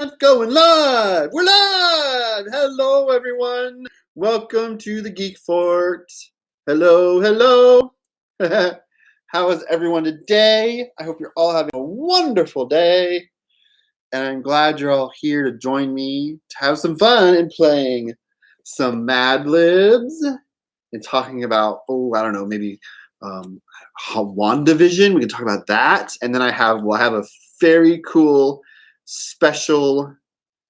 Going live! We're live! Hello, everyone. Welcome to the Geekfort. Hello, hello. How is everyone today? I hope you're all having a wonderful day. And I'm glad you're all here to join me to have some fun and playing some Madlibs and talking about, I don't know, maybe WandaVision. We can talk about that. And then we'll have a very cool special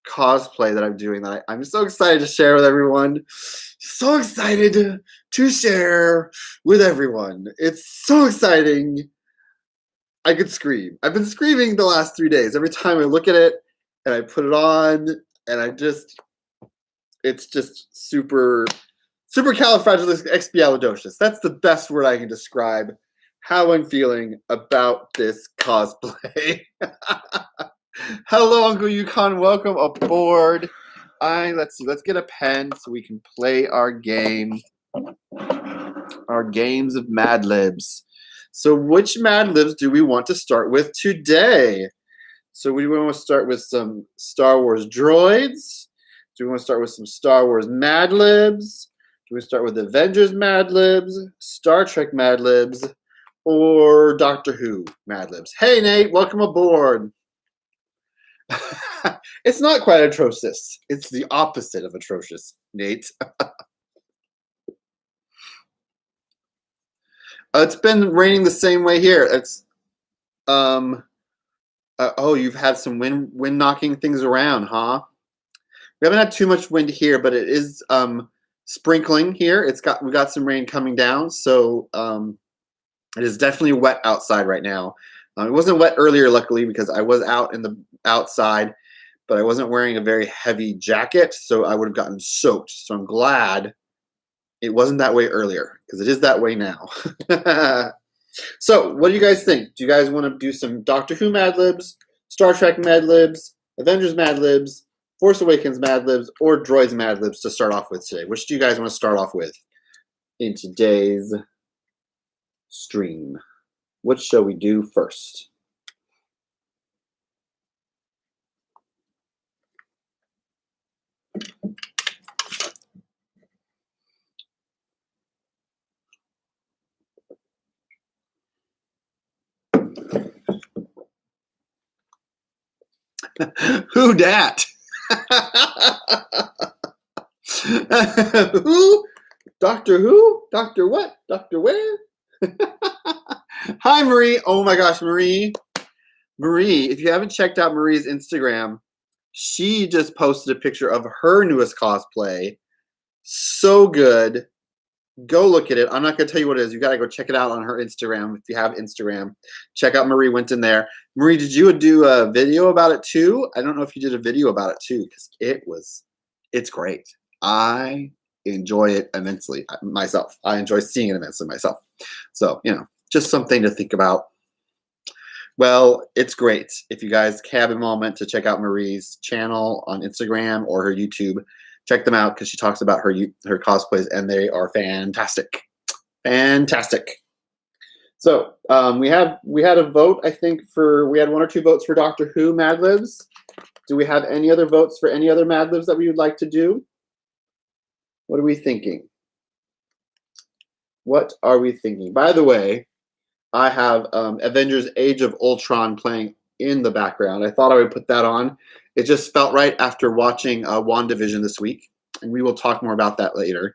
cosplay that I'm doing that I'm so excited to share with everyone. So excited to share with everyone. It's so exciting. I could scream. I've been screaming the last 3 days. Every time I look at it and I put it on and it's just super supercalifragilisticexpialidocious. That's the best word I can describe how I'm feeling about this cosplay. Hello, Uncle Yukon. Welcome aboard. Let's see. Let's get a pen so we can play our game. Our games of Madlibs. So, which Madlibs do we want to start with today? So, we want to start with some Star Wars droids. Do we want to start with some Star Wars Madlibs? Do we start with Avengers Madlibs, Star Trek Madlibs, or Doctor Who Madlibs? Hey, Nate. Welcome aboard. It's not quite atrocious. It's the opposite of atrocious, Nate. It's been raining the same way here. It's you've had some wind knocking things around, huh? We haven't had too much wind here, but it is sprinkling here. We got some rain coming down, so it is definitely wet outside right now. It wasn't wet earlier, luckily, because I was out in the outside, but I wasn't wearing a very heavy jacket, so I would have gotten soaked. So I'm glad it wasn't that way earlier, because it is that way now. So what do you guys think? Do you guys want to do some Doctor Who Madlibs, Star Trek Madlibs, Avengers Madlibs, Force Awakens Madlibs, or Droids Madlibs to start off with today? Which do you guys want to start off with in today's stream? What shall we do first? Who dat? Who? Doctor who? Doctor what? Doctor where? Hi, Marie. Oh my gosh, Marie. Marie, if you haven't checked out Marie's Instagram, she just posted a picture of her newest cosplay. So good. Go look at it. I'm not going to tell you what it is. You got to go check it out on her Instagram. If you have Instagram, check out Marie went in there. Marie, did you do a video about it too? I don't know if you did a video about it too, because it's great. I enjoy it immensely myself. I enjoy seeing it immensely myself. So, just something to think about. Well, it's great. If you guys have a moment to check out Marie's channel on Instagram or her YouTube, check them out because she talks about her cosplays and they are fantastic. Fantastic. So we had a vote, I think, we had 1 or 2 votes for Doctor Who Madlibs. Do we have any other votes for any other Madlibs that we would like to do? What are we thinking? What are we thinking? By the way, I have Avengers Age of Ultron playing in the background. I thought I would put that on. It just felt right after watching WandaVision this week, and we will talk more about that later.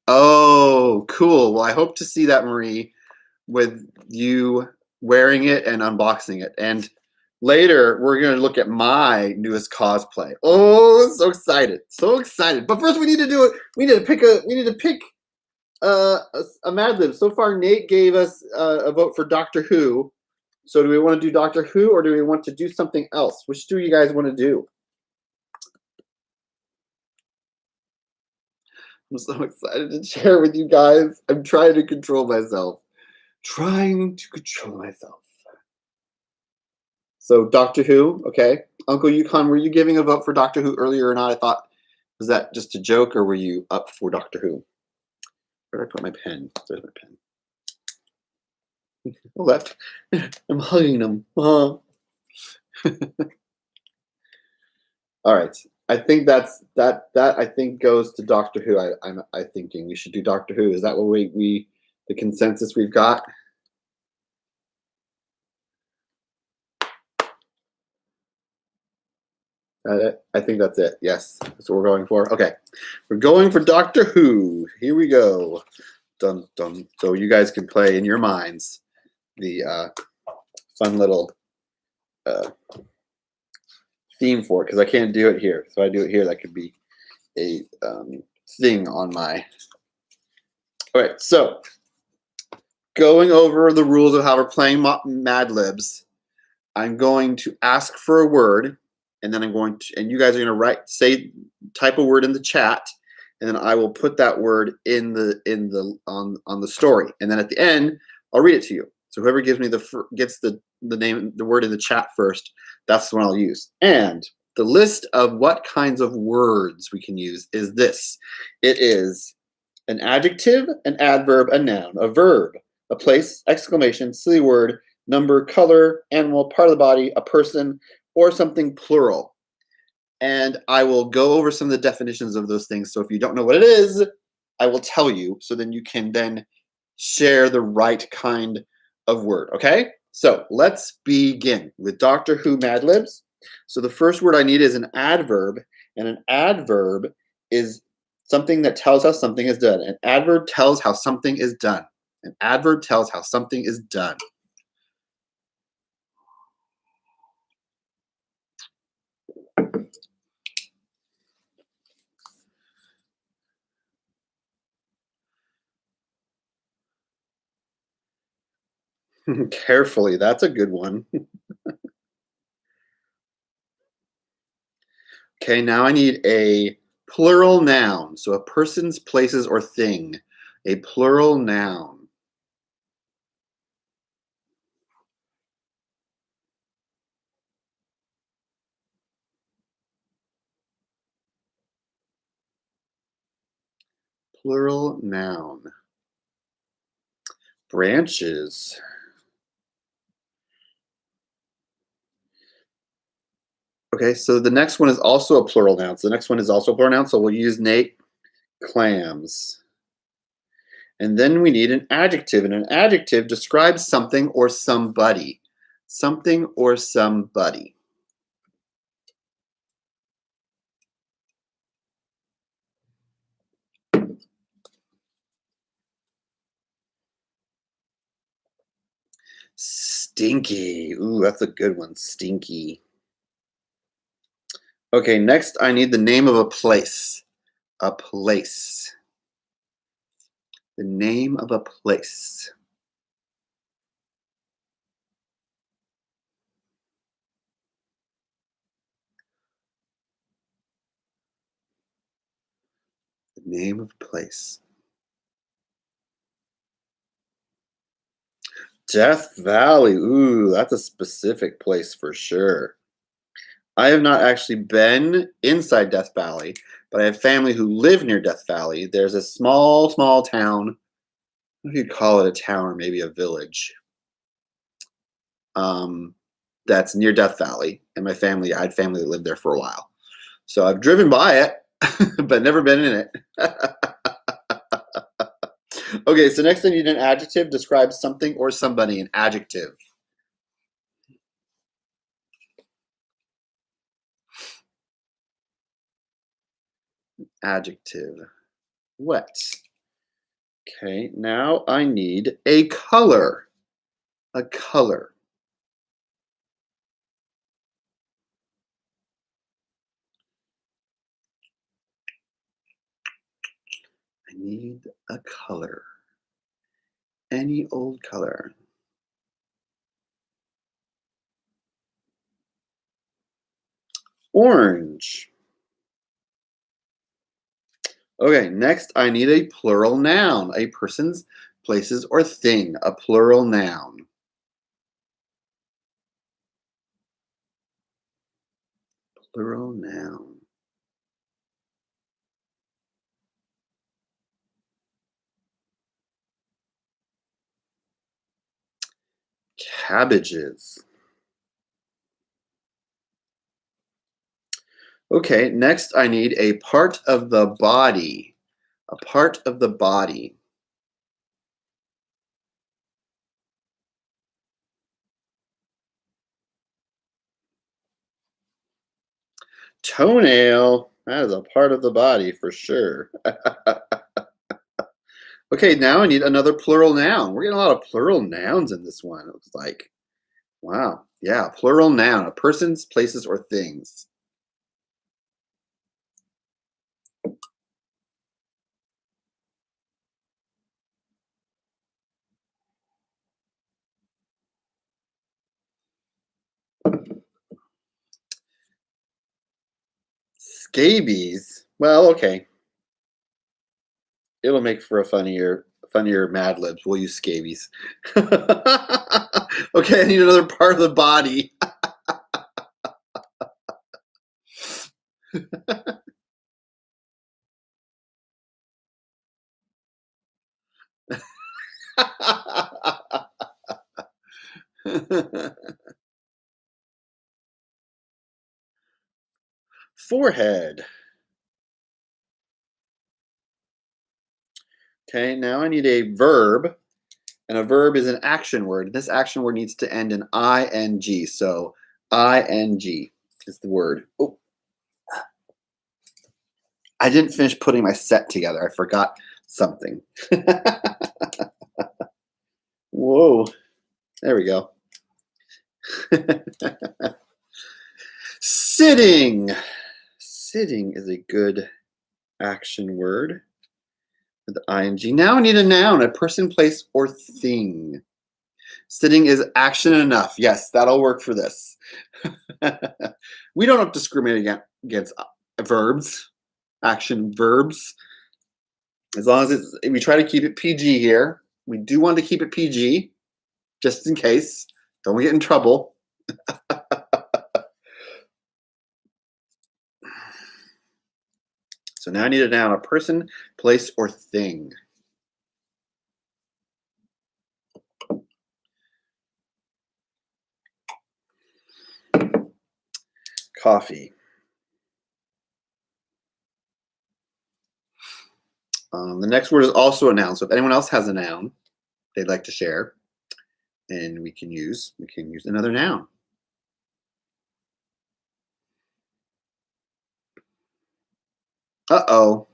Oh, cool. Well, I hope to see that, Marie, with you wearing it and unboxing it. And later, we're going to look at my newest cosplay. Oh, so excited. So excited. But first, we need to do it. We need to pick a Madlib. So far, Nate gave us a vote for Doctor Who. So do we want to do Doctor Who or do we want to do something else? Which do you guys want to do? I'm so excited to share with you guys. I'm trying to control myself. So Doctor Who, okay. Uncle Yukon, were you giving a vote for Doctor Who earlier or not? I thought, was that just a joke or were you up for Doctor Who? Where did I put my pen? There's my pen. Left. I'm hugging them. All right. I think that I think goes to Doctor Who. I'm thinking we should do Doctor Who. Is that what we the consensus we've got? I think that's it. Yes, that's what we're going for. Okay, we're going for Doctor Who. Here we go. Dun dun. So you guys can play in your minds the fun little uh, theme for it because I can't do it here. So I do it here. That could be a thing on my. All right. So going over the rules of how we're playing Mad Libs. I'm going to ask for a word, and then I'm going to, and you guys are going to type a word in the chat, and then I will put that word on the story, and then at the end I'll read it to you. So whoever gives me gets the word in the chat first, that's the one I'll use. And the list of what kinds of words we can use is this. It is an adjective, an adverb, a noun, a verb, a place, exclamation, silly word, number, color, animal, part of the body, a person, or something plural. And I will go over some of the definitions of those things. So if you don't know what it is, I will tell you. So then you can then share the right kind of word. Okay? So let's begin with Doctor Who Madlibs. So the first word I need is an adverb. And an adverb is something that tells how something is done. An adverb tells how something is done. An adverb tells how something is done. Carefully, that's a good one. Okay, now I need a plural noun. So a person's, places, or thing. A plural noun. Plural noun. Branches. Okay, so the next one is also a plural noun. So the next one is also a plural noun. So we'll use Nate. Clams. And then we need an adjective. And an adjective describes something or somebody. Something or somebody. Stinky. Ooh, that's a good one. Stinky. Okay, next I need the name of a place. A place. The name of a place. The name of a place. Death Valley. Ooh, that's a specific place for sure. I have not actually been inside Death Valley, but I have family who live near Death Valley. There's a small, small town. What do you call it? A town or maybe a village. That's near Death Valley, and I had family that lived there for a while. So I've driven by it, but never been in it. Okay, so next I need an adjective. Describes something or somebody. An adjective. Adjective. Wet. Okay, now I need a color. A color. I need a color. Any old color. Orange. Okay, next I need a plural noun. A person's, places, or thing. A plural noun. Plural noun. Cabbages. Okay, next I need a part of the body. A part of the body. Toenail. That is a part of the body for sure. Okay, now I need another plural noun. We're getting a lot of plural nouns in this one, it looks like. Wow. Yeah, plural noun. A persons, places, or things. Scabies. Well, okay. It'll make for a funnier Mad Libs. We'll use scabies. Okay, I need another part of the body. Forehead. Okay, now I need a verb, and a verb is an action word. This action word needs to end in ing. So ing is the word. Oh, I didn't finish putting my set together. I forgot something. Whoa, there we go. Sitting. Sitting is a good action word with ing. Now I need a noun, a person, place, or thing. Sitting is action enough. Yes, that'll work for this. We don't discriminate against verbs, action verbs. As long as we try to keep it PG here. We do want to keep it PG, just in case. Don't get in trouble. So now I need a noun, a person, place, or thing. Coffee. The next word is also a noun. So if anyone else has a noun they'd like to share, and we can use another noun. Uh-oh.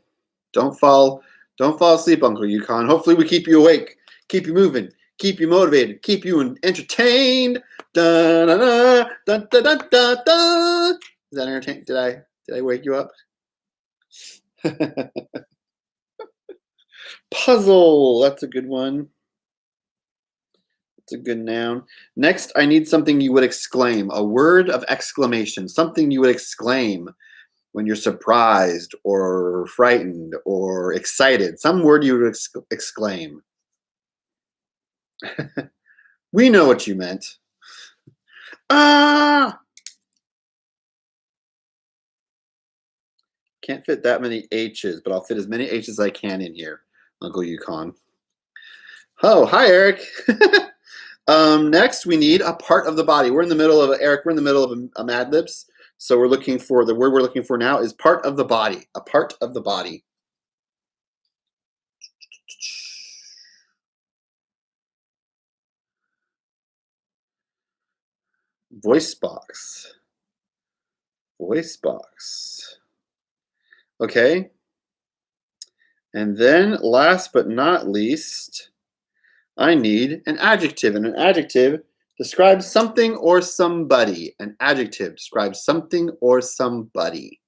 Don't fall asleep, Uncle Yukon. Hopefully we keep you awake, keep you moving, keep you motivated, keep you entertained. Da, da, da, da, da, da, da, da. Is that entertaining? Did I wake you up? Puzzle. That's a good one. It's a good noun. Next, I need something you would exclaim. A word of exclamation. Something you would exclaim when you're surprised or frightened or excited. Some word you would exclaim. We know what you meant. Ah! Can't fit that many H's, but I'll fit as many H's as I can in here, Uncle Yukon. Oh, hi, Eric. Next, we need a part of the body. We're in the middle of Eric. We're in the middle of a Mad Libs, so we're looking for the word we're looking for now is part of the body. A part of the body. Voice box. Voice box. Okay. And then, last but not least, I need an adjective, and an adjective describes something or somebody. An adjective describes something or somebody.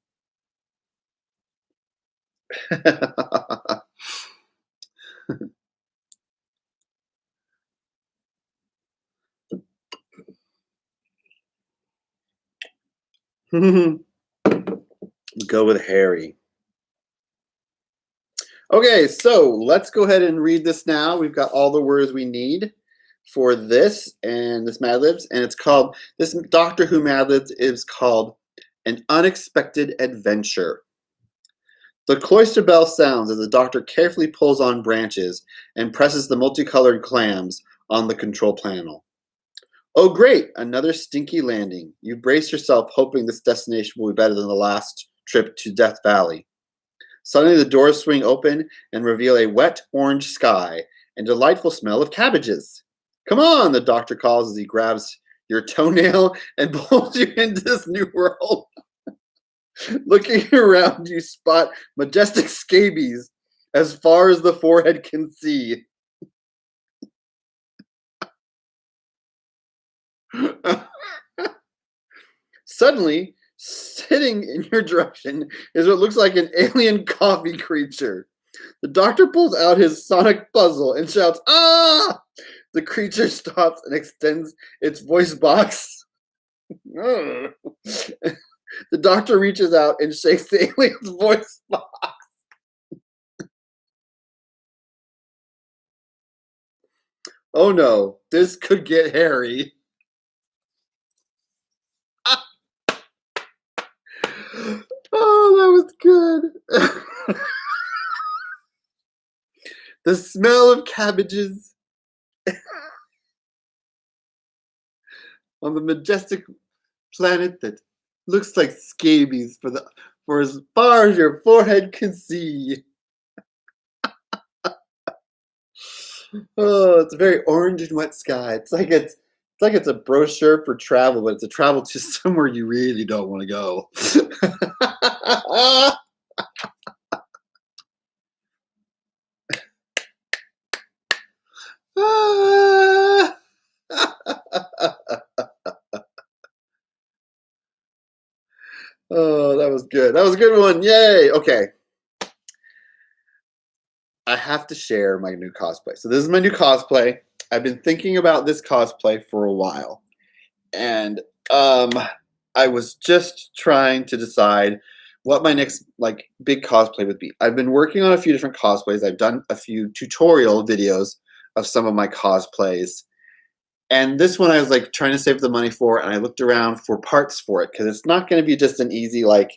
Go with Harry. Okay, so let's go ahead and read this now. We've got all the words we need for this and this Mad Libs, and it's called, this Doctor Who Mad Libs is called An Unexpected Adventure. The cloister bell sounds as the Doctor carefully pulls on branches and presses the multicolored clams on the control panel. Oh, great! Another stinky landing. You brace yourself, hoping this destination will be better than the last trip to Death Valley. Suddenly, the doors swing open and reveal a wet orange sky and delightful smell of cabbages. Come on, the doctor calls as he grabs your toenail and pulls you into this new world. Looking around, you spot majestic scabies as far as the forehead can see. Suddenly, sitting in your direction is what looks like an alien coffee creature. The doctor pulls out his sonic puzzle and shouts, "Ah!" The creature stops and extends its voice box. The doctor reaches out and shakes the alien's voice box. Oh no, this could get hairy. Oh, that was good. The smell of cabbages on the majestic planet that looks like scabies for as far as your forehead can see. Oh, it's a very orange and wet sky. It's like it's a brochure for travel, but it's a travel to somewhere you really don't want to go. Oh, that was good. That was a good one. Yay. Okay. I have to share my new cosplay. So this is my new cosplay. I've been thinking about this cosplay for a while. And um I was just trying to decide what my next like big cosplay would be. I've been working on a few different cosplays. I've done a few tutorial videos of some of my cosplays. And this one I was like trying to save the money for, and I looked around for parts for it because it's not going to be just an easy like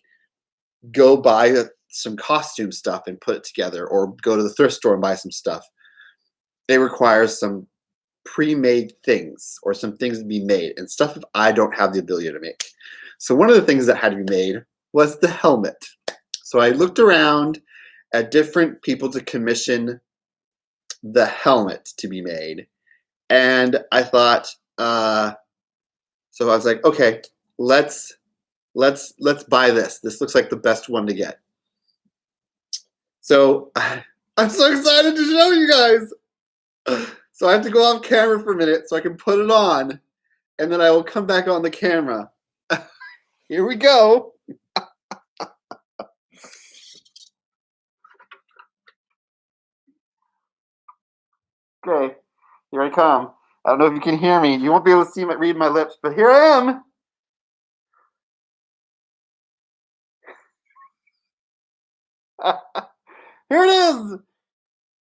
go buy some costume stuff and put it together, or go to the thrift store and buy some stuff. It requires some pre-made things or some things to be made and stuff that I don't have the ability to make. So one of the things that had to be made was the helmet. So I looked around at different people to commission the helmet to be made, and I thought, so I was like, okay, let's buy this. This looks like the best one to get. So I'm so excited to show you guys. So I have to go off camera for a minute so I can put it on, and then I will come back on the camera. Here we go. Okay, here I come. I don't know if you can hear me. You won't be able to read my lips, but here I am. Here it is.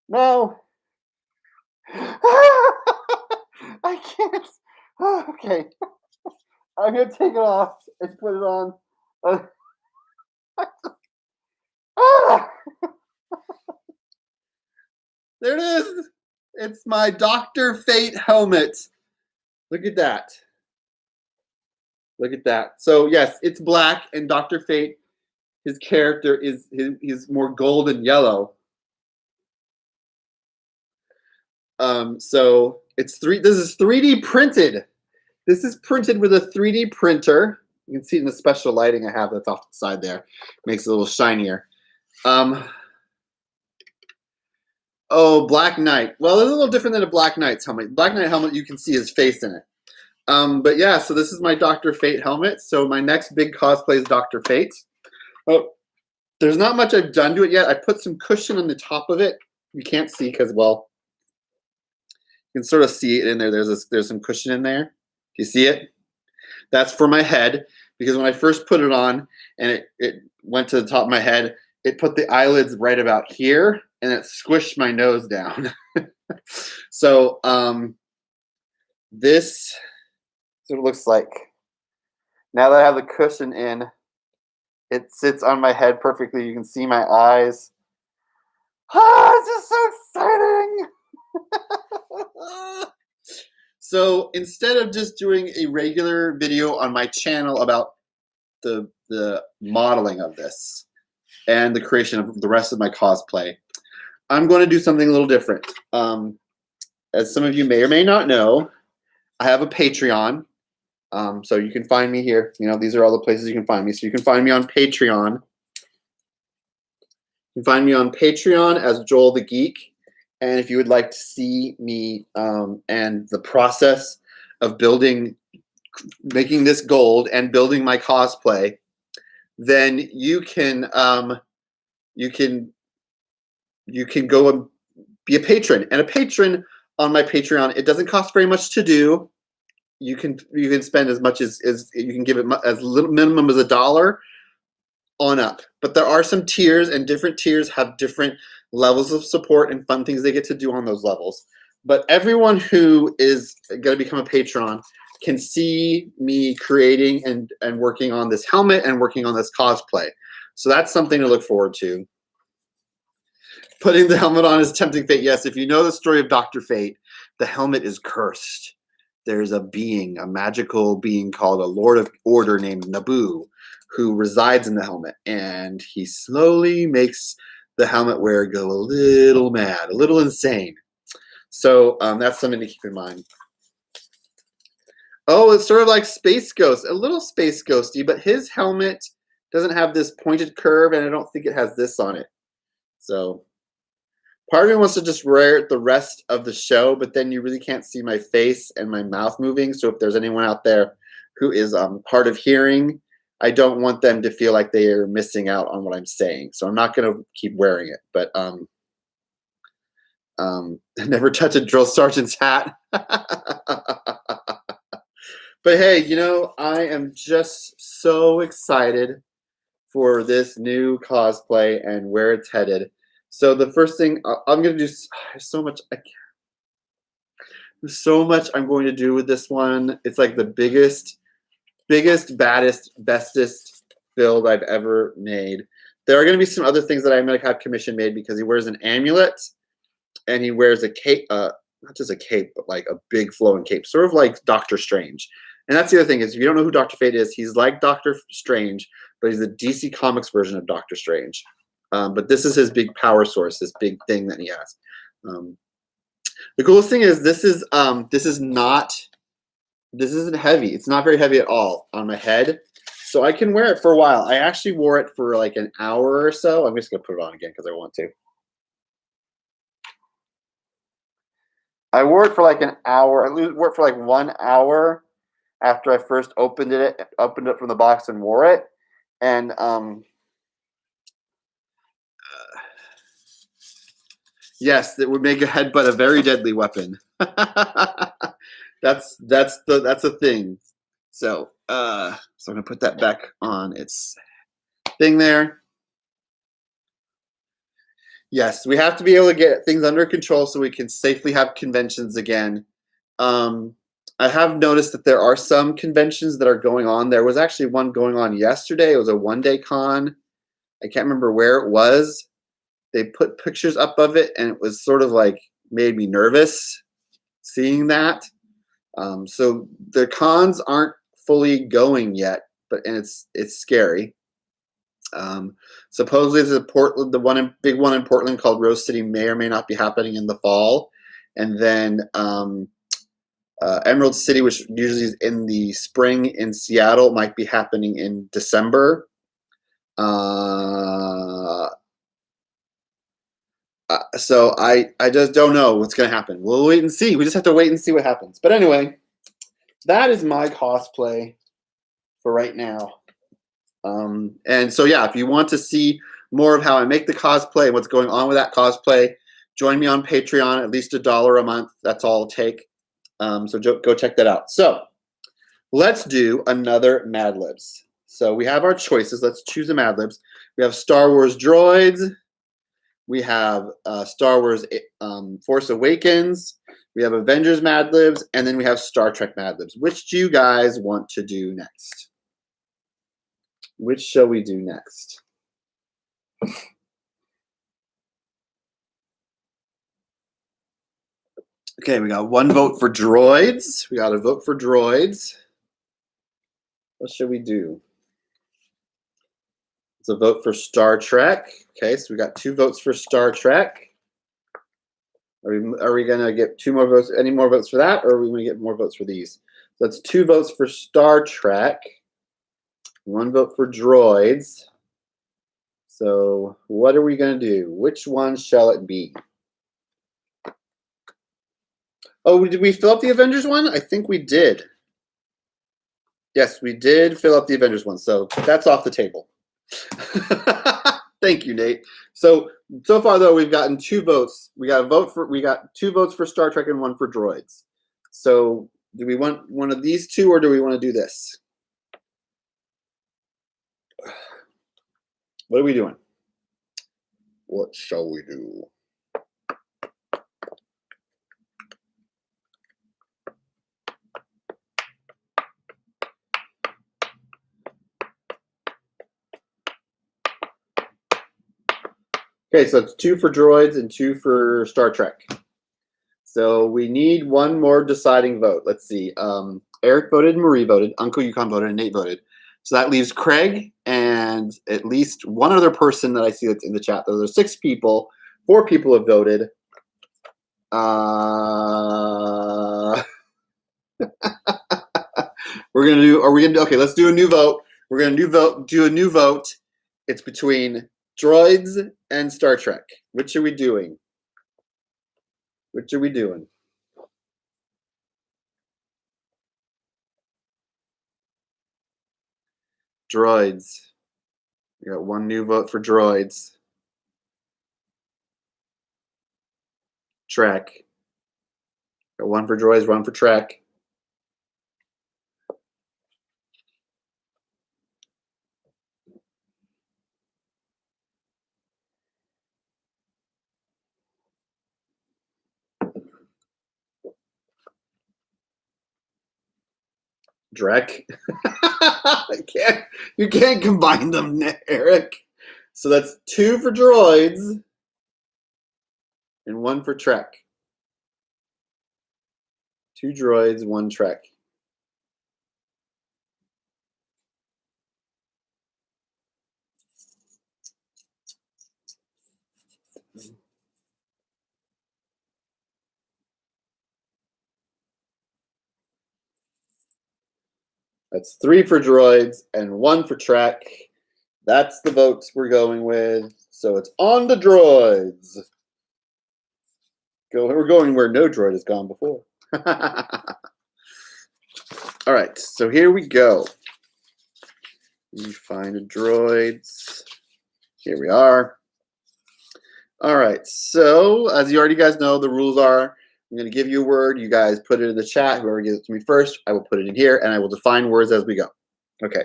No. I can't. Okay. I'm going to take it off and put it on. There it is. It's my Dr. Fate helmet. Look at that. Look at that. So yes, it's black, and Dr. Fate, his character is more gold and yellow. So it's this is 3D printed. This is printed with a 3D printer. You can see it in the special lighting I have that's off the side there. Makes it a little shinier. Oh, Black Knight. Well, it's a little different than a Black Knight's helmet. Black Knight helmet, you can see his face in it. But yeah, so this is my Dr. Fate helmet. So my next big cosplay is Dr. Fate. Oh, there's not much I've done to it yet. I put some cushion on the top of it. You can't see because, well, you can sort of see it in there. There's some cushion in there. Do you see it? That's for my head, because when I first put it on and it went to the top of my head, it put the eyelids right about here, and it squished my nose down. So this is what it looks like. Now that I have the cushion in, it sits on my head perfectly. You can see my eyes. Ah, it's just so exciting. So instead of just doing a regular video on my channel about the modeling of this and the creation of the rest of my cosplay, I'm going to do something a little different. As some of you may or may not know, I have a Patreon. So you can find me here. You know, these are all the places you can find me. So you can find me on Patreon. You can find me on Patreon as Joel the Geek. And if you would like to see me and the process of making this gold and building my cosplay, then you can go and be a patron. And a patron on my Patreon, it doesn't cost very much to do. You can spend as much as you can give it as little minimum as $1 on up. But there are some tiers, and different tiers have different levels of support and fun things they get to do on those levels. But everyone who is going to become a patron can see me creating and working on this helmet and working on this cosplay. So that's something to look forward to. Putting the helmet on is tempting fate. Yes, if you know the story of Dr. Fate, the helmet is cursed. There's a magical being called a Lord of Order named Naboo, who resides in the helmet, and he slowly makes the helmet wearer go a little mad, a little insane. So that's something to keep in mind. Oh, it's sort of like Space Ghost, a little Space Ghosty, but his helmet doesn't have this pointed curve, and I don't think it has this on it. So part of me wants to just wear it the rest of the show, but then you really can't see my face and my mouth moving. So if there's anyone out there who is hard of hearing, I don't want them to feel like they are missing out on what I'm saying. So I'm not going to keep wearing it. But never touch a drill sergeant's hat. But hey, you know, I am just so excited for this new cosplay and where it's headed. So the first thing I'm going to do, there's so much I'm going to do with this one. It's like the biggest, baddest, bestest build I've ever made. There are going to be some other things that I'm going to have commission made because he wears an amulet and he wears a cape, not just a cape, but like a big flowing cape, sort of like Doctor Strange. And that's the other thing is, if you don't know who Dr. Fate is, he's like Doctor Strange, but he's the DC Comics version of Doctor Strange. But this is his big power source, this big thing that he has. The coolest thing is this isn't heavy. It's not very heavy at all on my head. So I can wear it for a while. I actually wore it for like an hour or so. I'm just going to put it on again because I want to. I wore it for like an hour. I wore it for like 1 hour after I first opened it from the box and wore it. And yes, it would make a headbutt a very deadly weapon. That's the thing. So I'm gonna put that back on its thing there. Yes, we have to be able to get things under control so we can safely have conventions again. I have noticed that there are some conventions that are going on. There was actually one going on yesterday. It was a one-day con. I can't remember where it was. They put pictures up of it, and it was sort of like made me nervous seeing that. So the cons aren't fully going yet, and it's scary. Supposedly the big one in Portland called Rose City may or may not be happening in the fall, and then Emerald City, which usually is in the spring in Seattle, might be happening in December. So I just don't know what's going to happen. We'll wait and see. We just have to wait and see what happens. But anyway, that is my cosplay for right now. And so, yeah, if you want to see more of how I make the cosplay and what's going on with that cosplay, join me on Patreon, at least $1 a month. That's all it'll take. So go check that out. So let's do another Madlibs. So we have our choices. Let's choose a Madlibs. We have Star Wars droids. We have Star Wars Force Awakens. We have Avengers Madlibs. And then we have Star Trek Madlibs. Which do you guys want to do next? Which shall we do next? Okay, we got one vote for droids. We got a vote for droids. What should we do? It's a vote for Star Trek. Okay, so we got 2 votes for Star Trek. Are we gonna get 2 more votes? Any more votes for that, or are we gonna get more votes for these? So that's 2 votes for Star Trek. 1 vote for droids. So what are we gonna do? Which one shall it be? Oh, did we fill up the Avengers one? I think we did. Yes, we did fill up the Avengers one, so that's off the table. Thank you, Nate. So far though, we've gotten 2 votes. We got 2 votes for Star Trek and 1 for droids. So do we want one of these 2 or do we want to do this? What are we doing? What shall we do? Okay, so it's 2 for droids and 2 for Star Trek. So we need 1 more deciding vote. Let's see. Eric voted, Marie voted, Uncle Yukon voted, and Nate voted. So that leaves Craig and at least 1 other person that I see that's in the chat. Those are 6 people. 4 people have voted. Okay, let's do a new vote. We're gonna do a new vote. It's between droids and Star Trek. Which are we doing? Which are we doing? Droids. We got 1 new vote for droids. Trek. Got 1 for droids, 1 for Trek. Drek. You can't combine them, Eric. So that's 2 for droids and 1 for Trek. 2 droids, 1 Trek. That's 3 for droids and 1 for Trek. That's the votes we're going with. So it's on to droids. We're going where no droid has gone before. All right, so here we go. You find droids. Here we are. All right, so as you already guys know, the rules are I'm going to give you a word. You guys put it in the chat. Whoever gives it to me first, I will put it in here, and I will define words as we go. Okay.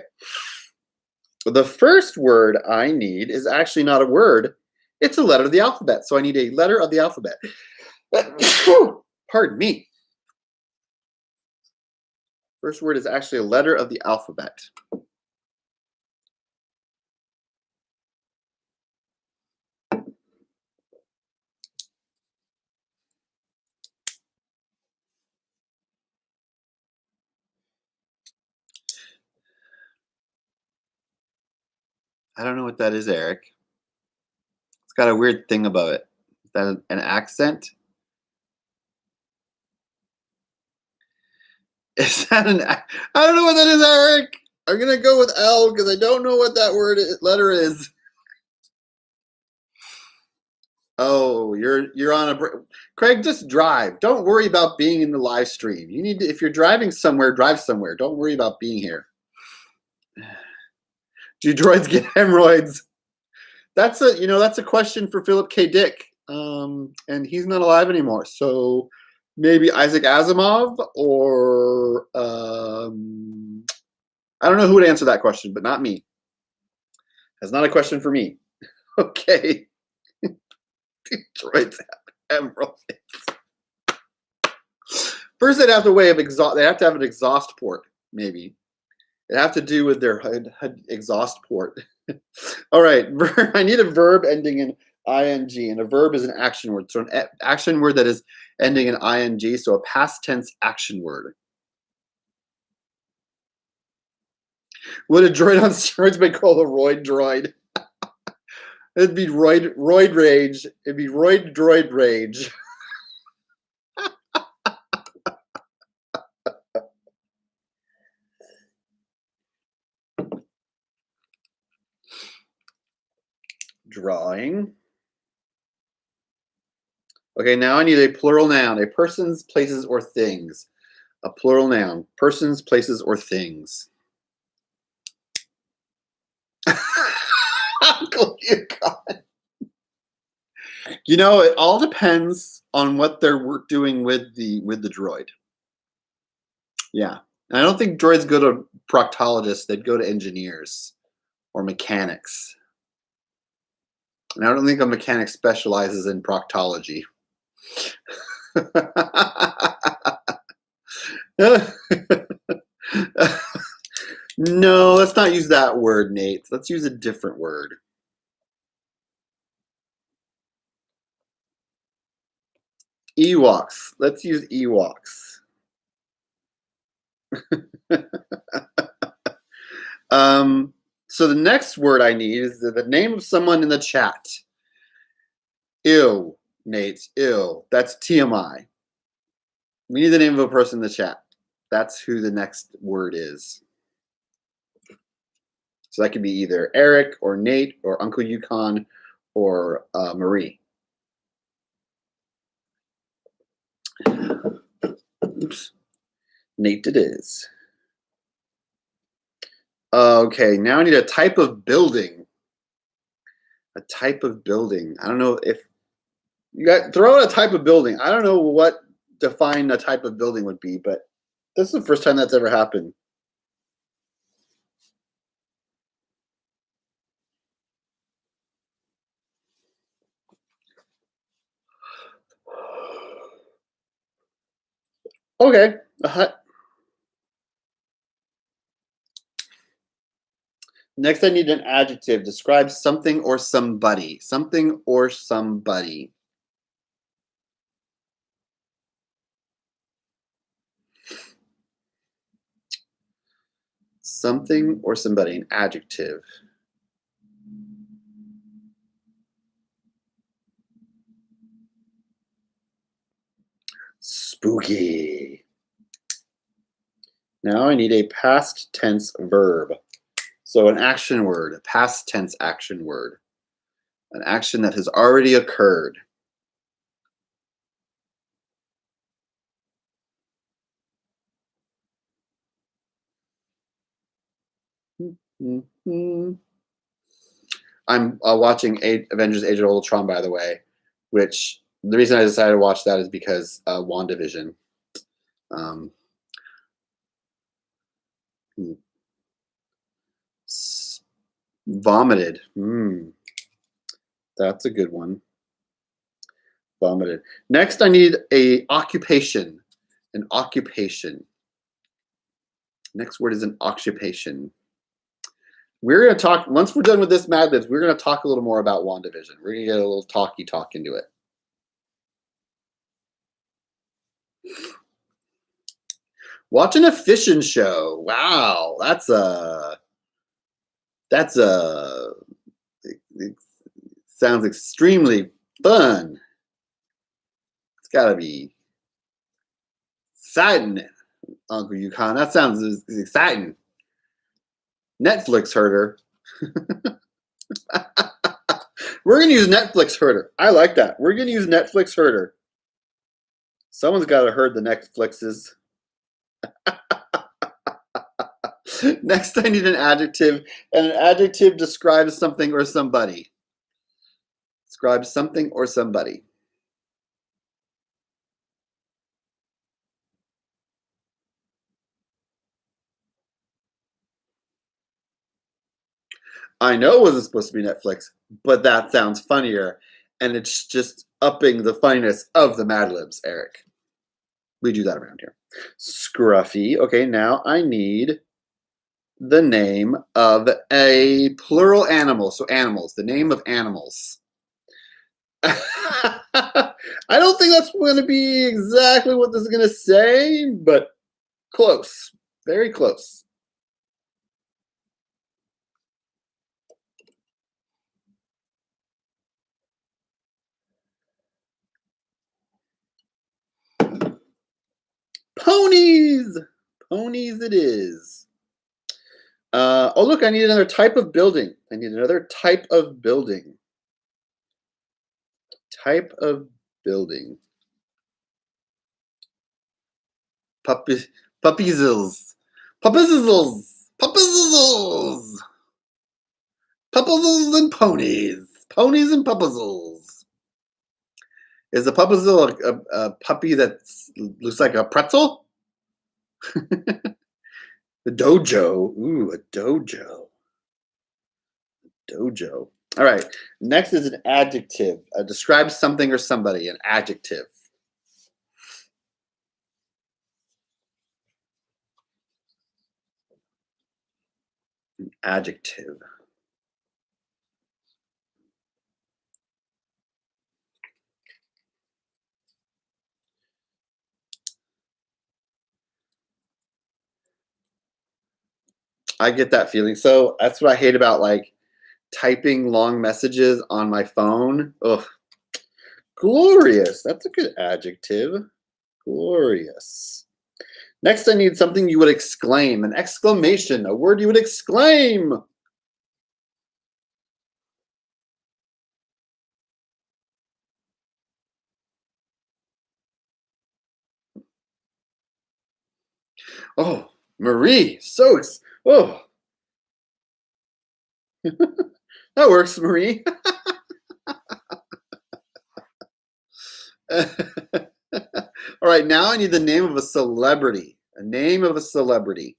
The first word I need is actually not a word. It's a letter of the alphabet. So I need a letter of the alphabet. Pardon me. First word is actually a letter of the alphabet. I don't know what that is, Eric. It's got a weird thing above it. Is that an accent? Is that an? I don't know what that is, Eric. I'm gonna go with L because I don't know what that letter is. Oh, you're on a. Craig, just drive. Don't worry about being in the live stream. You need to, if you're driving somewhere, drive somewhere. Don't worry about being here. Do droids get hemorrhoids? That's a question for Philip K. Dick, and he's not alive anymore. So maybe Isaac Asimov or I don't know who would answer that question, but not me. That's not a question for me. Okay. Droids have hemorrhoids. First, they'd have to They have to have an exhaust port, maybe. It'd have to do with their exhaust port. All right, I need a verb ending in ing, and a verb is an action word. So an action word that is ending in ing, so a past tense action word. Would a droid on steroids be called a roid droid? It'd be roid rage. It'd be roid droid rage. Drawing. Okay, now I need a plural noun. A persons, places, or things. A plural noun. Persons, places, or things. Uncle Yukon. You know, it all depends on what they're doing with the droid. Yeah. I don't think droids go to proctologists. They'd go to engineers or mechanics. And I don't think a mechanic specializes in proctology. No, let's not use that word, Nate. Let's use a different word. Ewoks. Let's use Ewoks. So the next word I need is the name of someone in the chat. Ew, Nate. Ew. That's TMI. We need the name of a person in the chat. That's who the next word is. So that could be either Eric or Nate or Uncle Yukon or Marie. Oops. Nate it is. Okay, now I need a type of building. A type of building. I don't know if you got throw out a type of building. I don't know what define a type of building would be, but this is the first time that's ever happened. Okay, a hut. Next, I need an adjective. Describe something or somebody. Something or somebody. Something or somebody. An adjective. Spooky. Now I need a past tense verb. So an action word, a past tense action word. An action that has already occurred. I'm watching Avengers Age of Ultron, by the way, which the reason I decided to watch that is because WandaVision. Vomited. That's a good one. Vomited. Next, I need a occupation. An occupation. Next word is an occupation. We're going to talk, once we're done with this Madlibs, we're going to talk a little more about WandaVision. We're going to get a little talk into it. Watching a fishing show. Wow, it sounds extremely fun. It's got to be exciting, Uncle Yukon. That sounds exciting. Netflix herder. We're going to use Netflix herder. I like that. We're going to use Netflix herder. Someone's got to herd the Netflixes. Next, I need an adjective, and an adjective describes something or somebody. Describes something or somebody. I know it wasn't supposed to be Netflix, but that sounds funnier, and it's just upping the funniness of the Madlibs, Eric. We do that around here. Scruffy. Okay, now I need the name of a plural animal. So animals, the name of animals. I don't think that's going to be exactly what this is going to say, but close. Very close. Ponies! Ponies it is. Oh, look, I need another type of building. I need another type of building. Type of building. Puppy, puppiezles. Puppiezles. Puppiezles. Puppiezles and ponies. Ponies and puppiezles. Is a puppiezle a puppy that looks like a pretzel? The dojo. Ooh, a dojo. Dojo. All right. Next is an adjective. Describe something or somebody. An adjective. An adjective. I get that feeling. So that's what I hate about like typing long messages on my phone. Ugh. Glorious. That's a good adjective. Glorious. Next, I need something you would exclaim. An exclamation. A word you would exclaim. Oh, Marie. Oh, that works, Marie. All right, now I need the name of a celebrity. A name of a celebrity.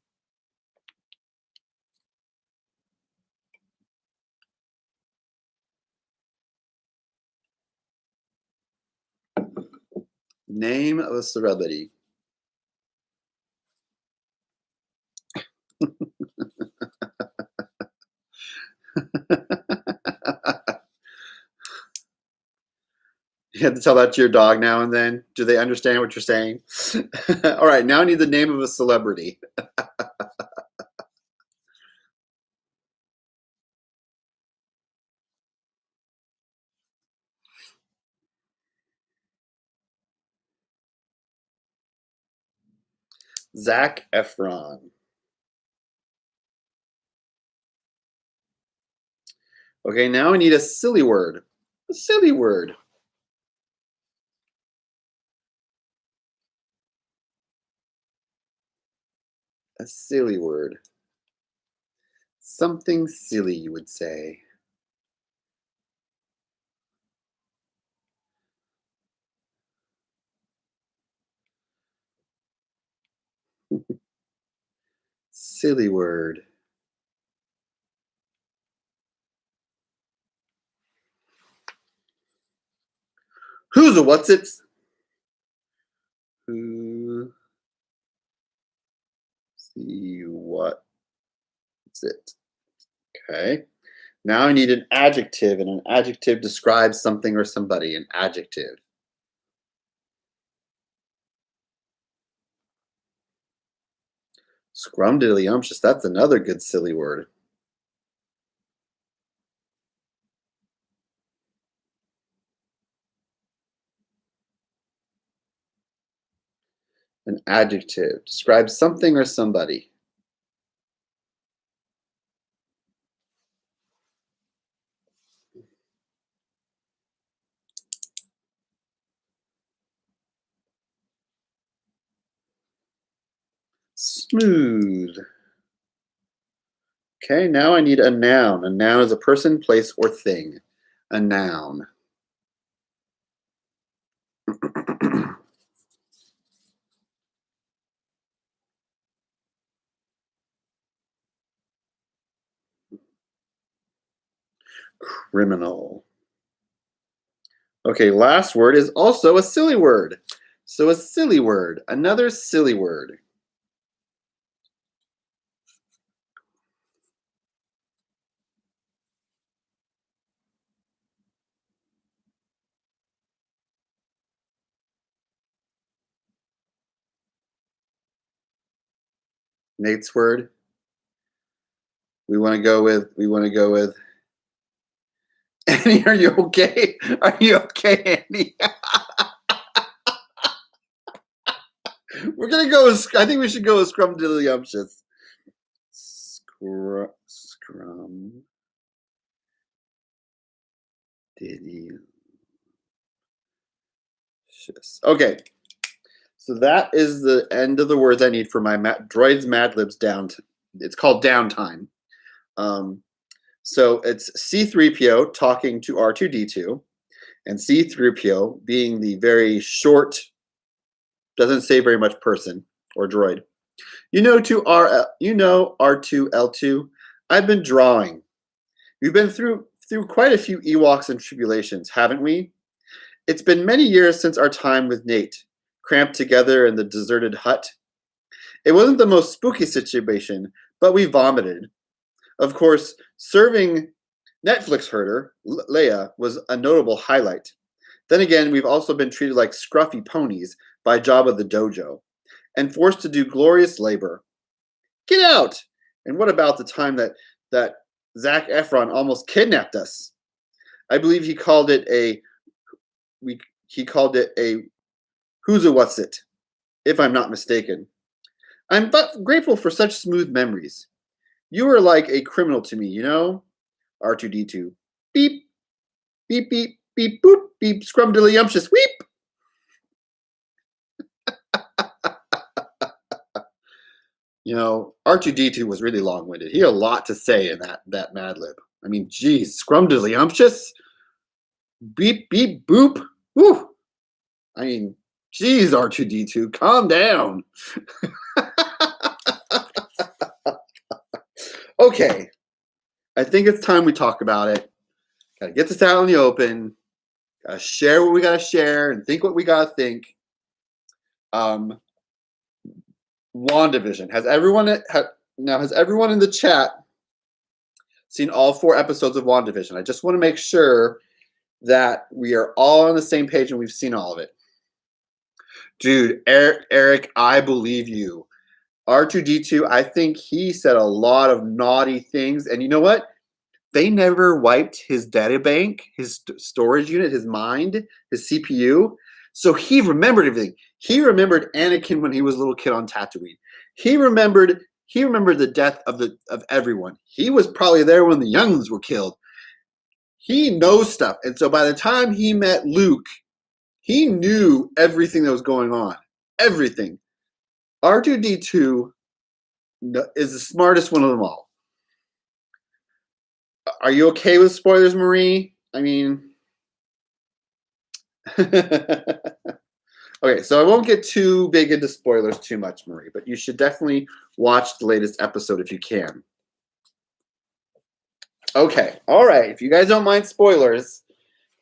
Name of a celebrity. You have to tell that to your dog now and then. Do they understand what you're saying? All right, now I need the name of a celebrity. Zac Efron. Okay, now I need a silly word. A silly word. A silly word. Something silly, you would say. Silly word. Who's a what's it? Who see what's it? Okay. Now I need an adjective, and an adjective describes something or somebody. An adjective. Scrumdiddlyumptious. That's another good silly word. An adjective describes something or somebody. Smooth. Okay, now I need a noun. A noun is a person, place, or thing. A noun. Criminal. Okay, last word is also a silly word. So a silly word, another silly word. Nate's word. We want to go with Annie, are you okay? Are you okay, Annie? We're gonna go with, I think we should go with Scrumdiddlyumptious. Scrum Diddy. Okay. So that is the end of the words I need for my Droids Madlibs down. It's called downtime. So it's C-3PO talking to R2-D2, and C-3PO being the very short, doesn't say very much person or droid. You know R2L2. I've been drawing. We've been through quite a few Ewoks and tribulations, haven't we? It's been many years since our time with Nate, cramped together in the deserted hut. It wasn't the most spooky situation, but we vomited. Of course, serving Netflix herder, Leia, was a notable highlight. Then again, we've also been treated like scruffy ponies by Jabba the Dojo, and forced to do glorious labor. Get out! And what about the time that Zac Efron almost kidnapped us? I believe he called it a who's a what's it, if I'm not mistaken. I'm but grateful for such smooth memories. You are like a criminal to me, you know? R2-D2. Beep, beep, beep, beep, boop, beep, scrumdiddlyumptious, weep. You know, R2-D2 was really long-winded. He had a lot to say in that Mad Lib. I mean, geez, scrumdiddlyumptious, beep, beep, boop. Whew. I mean, geez, R2-D2, calm down. Okay, I think it's time we talk about it. Gotta get this out in the open. Gotta share what we gotta share and think what we gotta think. WandaVision. Has everyone in the chat seen all 4 episodes of WandaVision? I just want to make sure that we are all on the same page and we've seen all of it. Dude, Eric, I believe you. R2-D2, I think he said a lot of naughty things. And you know what? They never wiped his data bank, his storage unit, his mind, his CPU. So he remembered everything. He remembered Anakin when he was a little kid on Tatooine. He remembered the death of everyone. He was probably there when the younglings were killed. He knows stuff. And so by the time he met Luke, he knew everything that was going on. Everything. R2-D2 is the smartest one of them all. Are you okay with spoilers, Marie? I mean... Okay, so I won't get too big into spoilers too much, Marie, but you should definitely watch the latest episode if you can. Okay, all right. If you guys don't mind spoilers,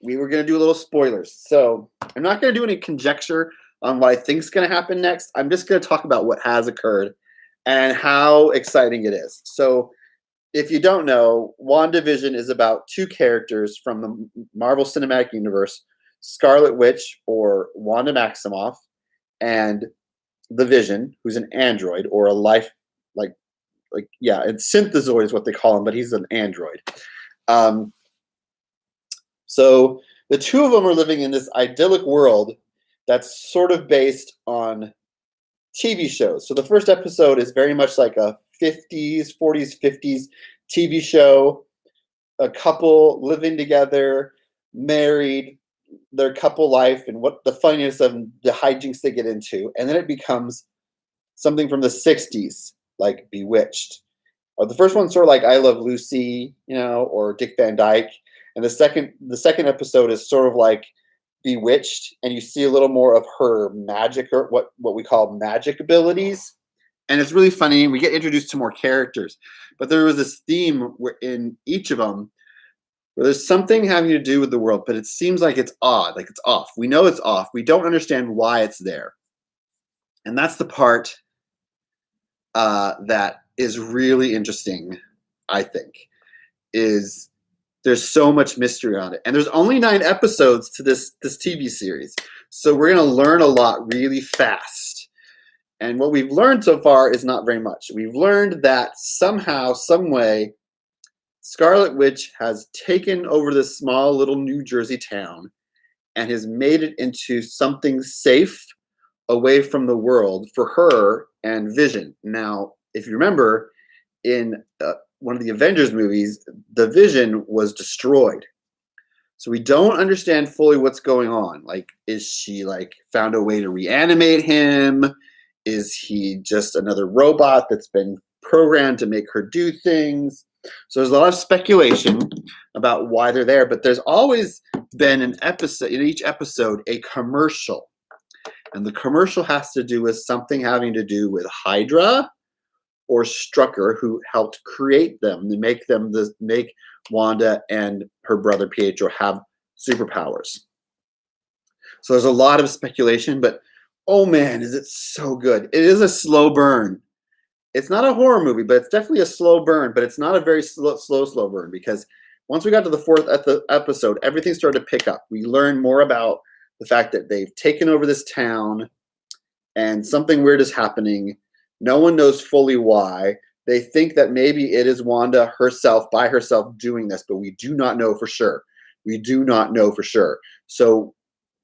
we were going to do a little spoilers. So I'm not going to do any conjecture on what I think is going to happen next. I'm just going to talk about what has occurred and how exciting it is. So if you don't know, WandaVision is about 2 characters from the Marvel Cinematic Universe, Scarlet Witch, or Wanda Maximoff, and the Vision, who's an android or a life, it's synthezoid is what they call him, but he's an android. So the 2 of them are living in this idyllic world that's sort of based on TV shows. So the first episode is very much like a 40s, 50s TV show. A couple living together, married, their couple life, and what the funniness of the hijinks they get into. And then it becomes something from the 60s, like Bewitched. Or the first one's sort of like I Love Lucy, or Dick Van Dyke. And the second episode is sort of like Bewitched, and you see a little more of her magic, or what we call magic abilities. And it's really funny. We get introduced to more characters. But there was this theme in each of them where there's something having to do with the world, but it seems like it's odd, like it's off. We know it's off. We don't understand why it's there. And that's the part that is really interesting, I think, is there's so much mystery on it. And there's only 9 episodes to this TV series. So we're going to learn a lot really fast. And what we've learned so far is not very much. We've learned that somehow, some way, Scarlet Witch has taken over this small little New Jersey town and has made it into something safe away from the world for her and Vision. Now, if you remember, in one of the Avengers movies, the Vision was destroyed. So we don't understand fully what's going on. Like, is she like found a way to reanimate him? Is he just another robot that's been programmed to make her do things? So there's a lot of speculation about why they're there, but there's always been an episode, in each episode, a commercial. And the commercial has to do with something having to do with Hydra or Strucker, who helped create them to make Wanda and her brother Pietro have superpowers. So there's a lot of speculation, but oh man, is it so good. It is a slow burn. It's not a horror movie, but it's definitely a slow burn, but it's not a very slow burn, because once we got to the fourth episode, everything started to pick up. We learned more about the fact that they've taken over this town and something weird is happening. No one knows fully why. They think that maybe it is Wanda herself, by herself, doing this, but we do not know for sure. We do not know for sure. So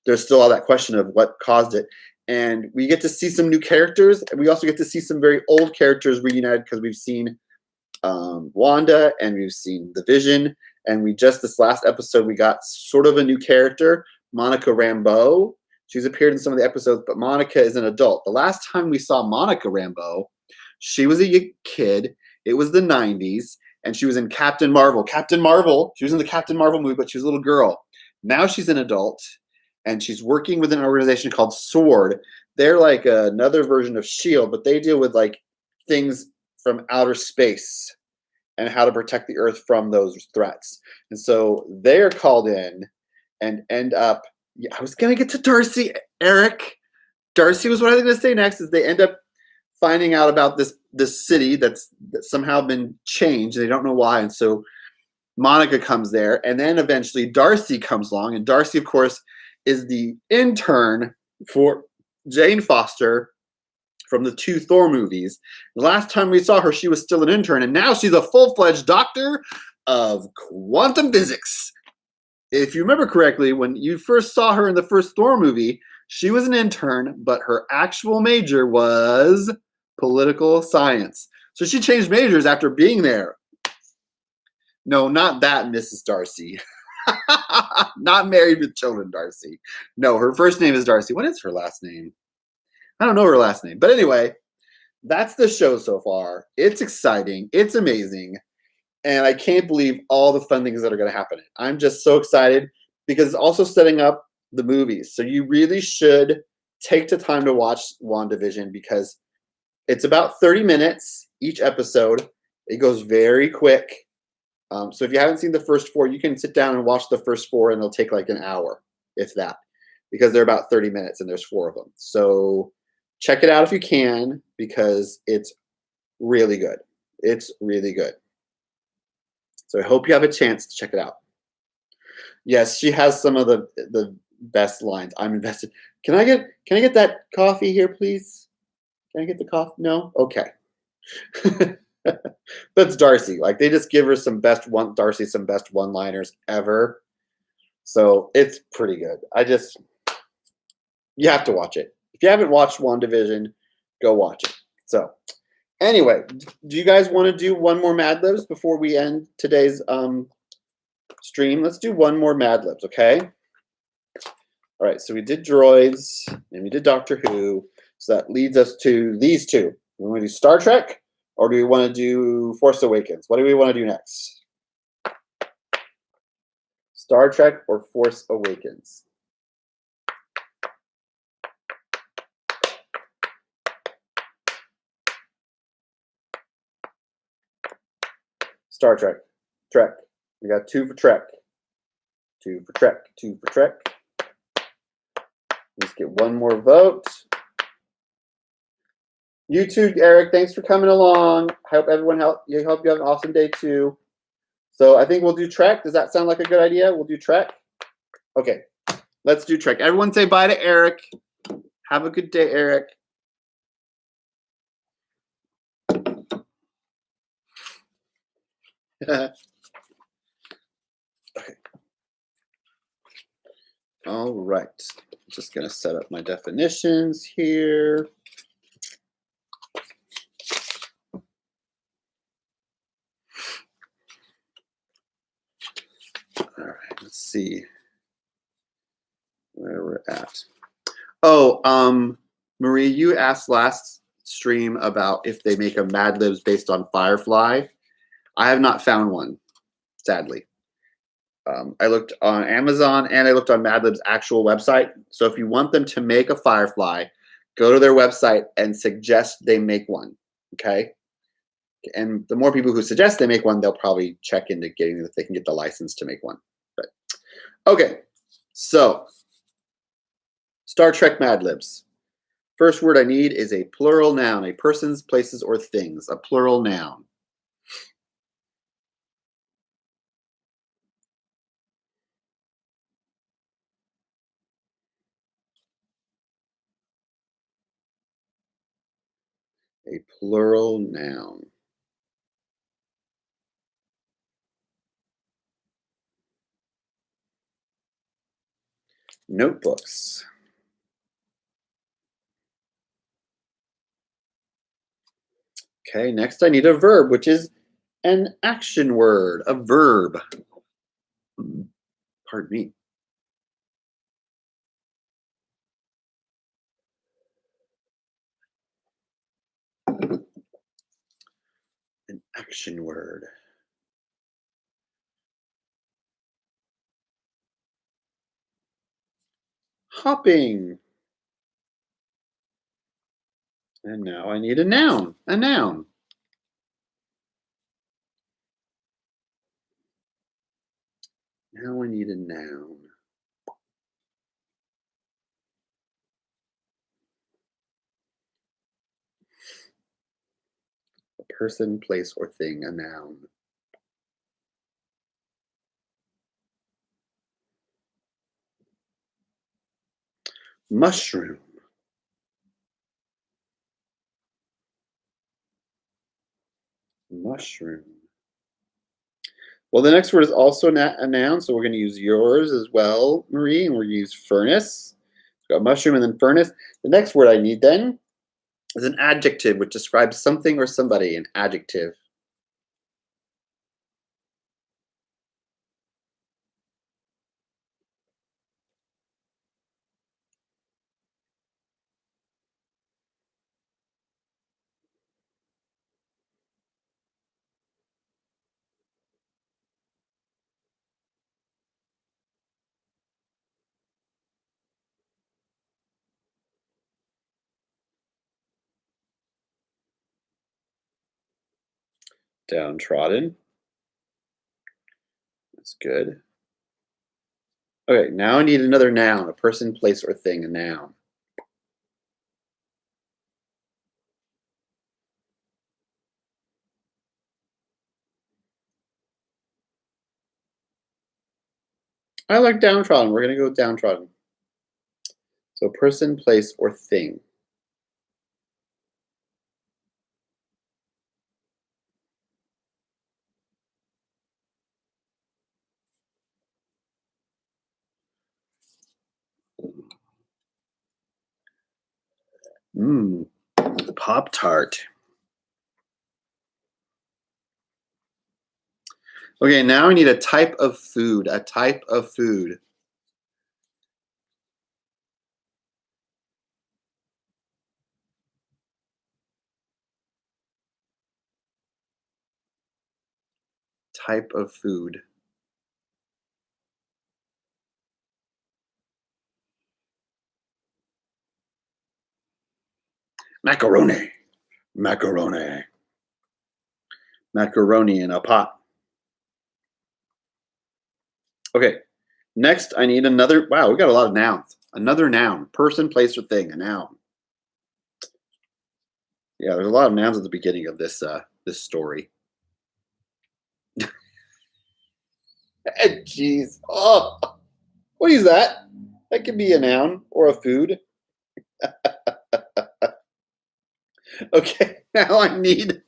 there's still all that question of what caused it. And we get to see some new characters, and we also get to see some very old characters reunited, because we've seen Wanda and we've seen the Vision, and this last episode we got sort of a new character, Monica Rambeau. She's appeared in some of the episodes, but Monica is an adult. The last time we saw Monica Rambeau, she was a kid. It was the 90s, and she was in Captain Marvel. She was in the Captain Marvel movie, but she was a little girl. Now she's an adult, and she's working with an organization called SWORD. They're like another version of S.H.I.E.L.D., but they deal with like things from outer space and how to protect the Earth from those threats. And so they're called in and end up, I was going to get to Darcy, Eric. Darcy was what I was going to say next, is they end up finding out about this city that's somehow been changed. They don't know why. And so Monica comes there, and then eventually Darcy comes along, and Darcy, of course, is the intern for Jane Foster from the 2 Thor movies. The last time we saw her, she was still an intern, and now she's a full-fledged doctor of quantum physics. If you remember correctly, when you first saw her in the first Thor movie, she was an intern, but her actual major was political science. So she changed majors after being there. No, not that Mrs. Darcy. Not married with children, Darcy. No, her first name is Darcy. What is her last name? I don't know her last name. But anyway, that's the show so far. It's exciting. It's amazing. And I can't believe all the fun things that are going to happen. I'm just so excited, because it's also setting up the movies. So you really should take the time to watch WandaVision, because it's about 30 minutes each episode. It goes very quick. So if you haven't seen the first 4, you can sit down and watch the first 4, and it'll take like an hour, if that, because they're about 30 minutes and there's 4 of them. So check it out if you can, because it's really good. It's really good. So I hope you have a chance to check it out. Yes, she has some of the best lines. I'm invested. Can I get that coffee here, please? Can I get the coffee? No? Okay. That's Darcy. Like, they just give her Darcy some best one-liners ever. So it's pretty good. You have to watch it. If you haven't watched WandaVision, go watch it. So anyway, do you guys want to do one more Madlibs before we end today's stream? Let's do one more Madlibs, okay? All right, so we did droids and we did Doctor Who. So that leads us to these 2. We want to do Star Trek, or do we want to do Force Awakens? What do we want to do next? Star Trek or Force Awakens? Star Trek. Trek. We got 2 for Trek. 2 for Trek. 2 for Trek. Let's get one more vote. You too, Eric. Thanks for coming along. I hope you have an awesome day too. So I think we'll do Trek. Does that sound like a good idea? We'll do Trek. Okay, let's do Trek. Everyone say bye to Eric. Have a good day, Eric. Okay. All right. Just going to set up my definitions here. All right. Let's see where we're at. Oh, Marie, you asked last stream about if they make a Madlibs based on Firefly. I have not found one, sadly. I looked on Amazon and I looked on Madlib's actual website. So if you want them to make a Firefly, go to their website and suggest they make one. Okay. And the more people who suggest they make one, they'll probably check into getting if they can get the license to make one. But okay. So Star Trek Madlibs. First word I need is a plural noun, a persons, places, or things. A plural noun. A plural noun. Notebooks. Okay, next I need a verb, which is an action word, a verb. Pardon me. An action word. Hopping. And now I need a noun, a noun. Now I need a noun. A person, place, or thing, a noun. Mushroom. Mushroom. Well, the next word is also a noun, so we're going to use yours as well, Marie, and we're going to use furnace. We've got mushroom and then furnace. The next word I need then is an adjective, which describes something or somebody, an adjective. Downtrodden. That's good. Okay, now I need another noun, a person, place, or thing, a noun. I like downtrodden. We're going to go with downtrodden. So person, place, or thing. Mmm, Pop-Tart. Okay, now I need a type of food, a type of food. Type of food. Macaroni. Macaroni. Macaroni in a pot. Okay, next I need another, wow, we got a lot of nouns. Another noun, person, place, or thing, a noun. Yeah, there's a lot of nouns at the beginning of this this story. Jeez. Oh, what is that? That could be a noun or a food. Okay, now I need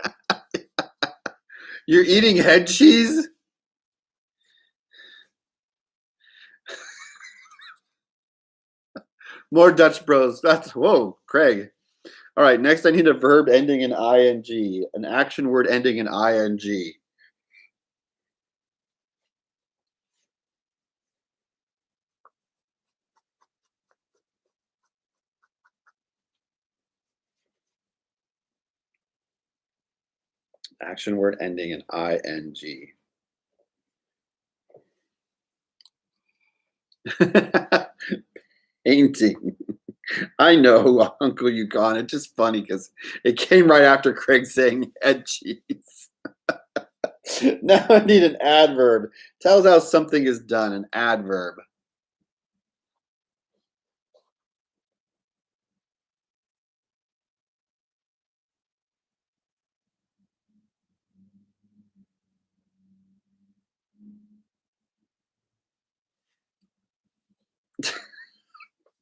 You're eating head cheese? More Dutch Bros. Whoa, Craig. All right, next I need a verb ending in ing, an action word ending in ing. Action word ending in ing. Painting. I know, Uncle Yukon. It's just funny because it came right after Craig saying head cheese. Now I need an adverb. Tells how something is done, an adverb.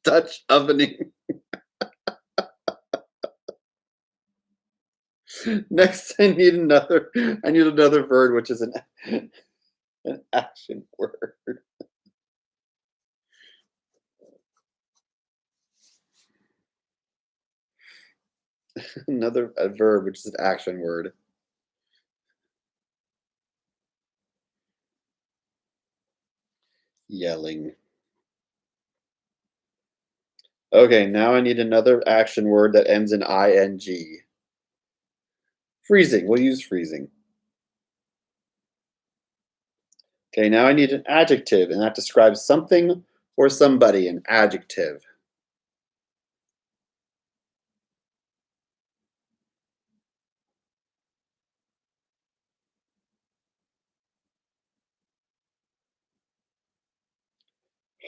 Dutch ovening. Next, I need another verb, which is an action word. Another verb, which is an action word. Yelling. Okay, now I need another action word that ends in ing. Freezing. We'll use freezing. Okay, now I need an adjective, and that describes something or somebody, an adjective.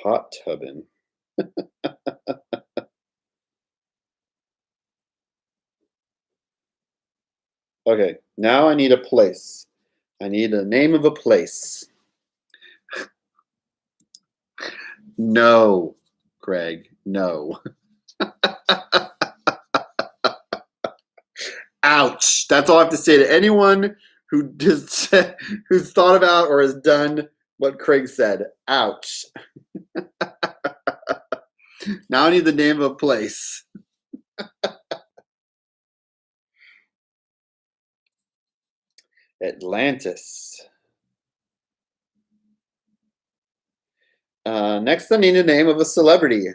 Hot tubbing. Okay, now I need a place. I need a name of a place. No, Greg, no. Ouch. That's all I have to say to anyone who just who's thought about or has done what Craig said. Ouch. Now I need the name of a place. Atlantis. Next, I need a name of a celebrity.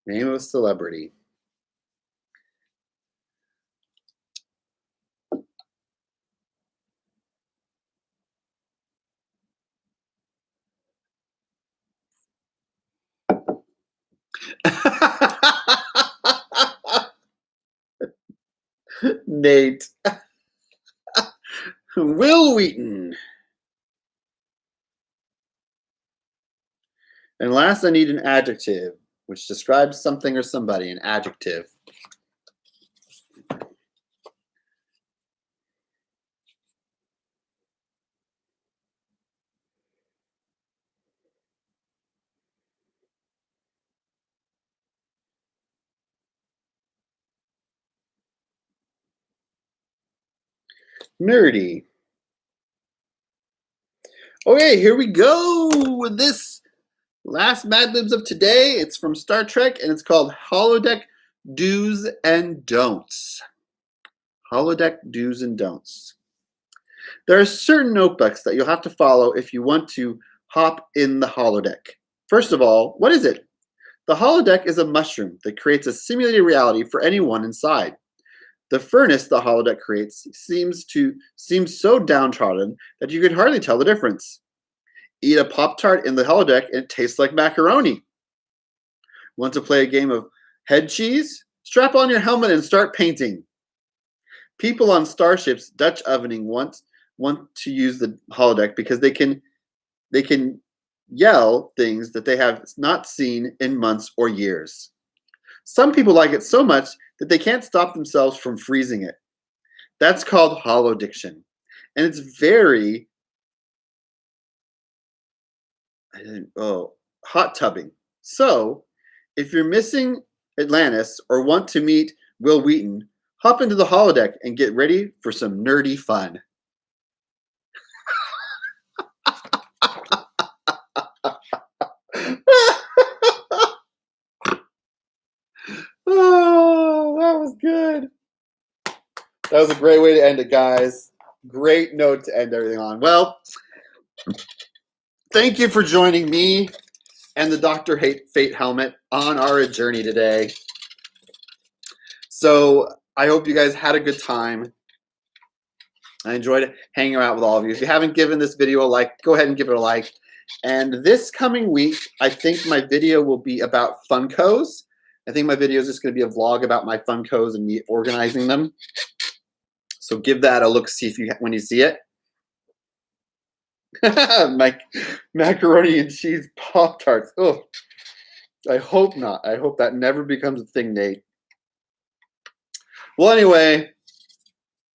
Name of a celebrity. Nate. Will Wheaton. And last, I need an adjective, which describes something or somebody, an adjective. Nerdy. Okay, here we go with this last Madlibs of today. It's from Star Trek, and it's called Holodeck Do's and Don'ts. Holodeck Do's and Don'ts. There are certain notebooks that you'll have to follow if you want to hop in the holodeck. First of all, what is it? The holodeck is a mushroom that creates a simulated reality for anyone inside. The furnace the holodeck creates seems so downtrodden that you could hardly tell the difference. Eat a Pop-Tart in the holodeck and it tastes like macaroni. Want to play a game of head cheese? Strap on your helmet and start painting. People on starships Dutch ovening want to use the holodeck because they can yell things that they have not seen in months or years. Some people like it so much that they can't stop themselves from freezing it. That's called holodiction. And it's very hot tubbing. So, if you're missing Atlantis or want to meet Will Wheaton, hop into the holodeck and get ready for some nerdy fun. Oh, that was good. That was a great way to end it, guys. Great note to end everything on. Well, thank you for joining me and the Dr. Fate helmet on our journey today. So I hope you guys had a good time. I enjoyed hanging out with all of you. If you haven't given this video a like, go ahead and give it a like. And this coming week, I think my video will be about Funkos. I think my video is just going to be a vlog about my Funkos and me organizing them. So give that a look, see if when you see it. My macaroni and cheese Pop-Tarts. Oh, I hope not. I hope that never becomes a thing, Nate. Well, anyway,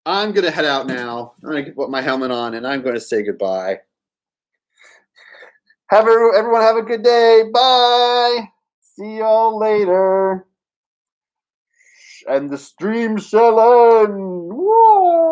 I'm going to head out now. I'm going to put my helmet on, and I'm going to say goodbye. Everyone have a good day. Bye. See y'all later. And the stream shall end. Whoa.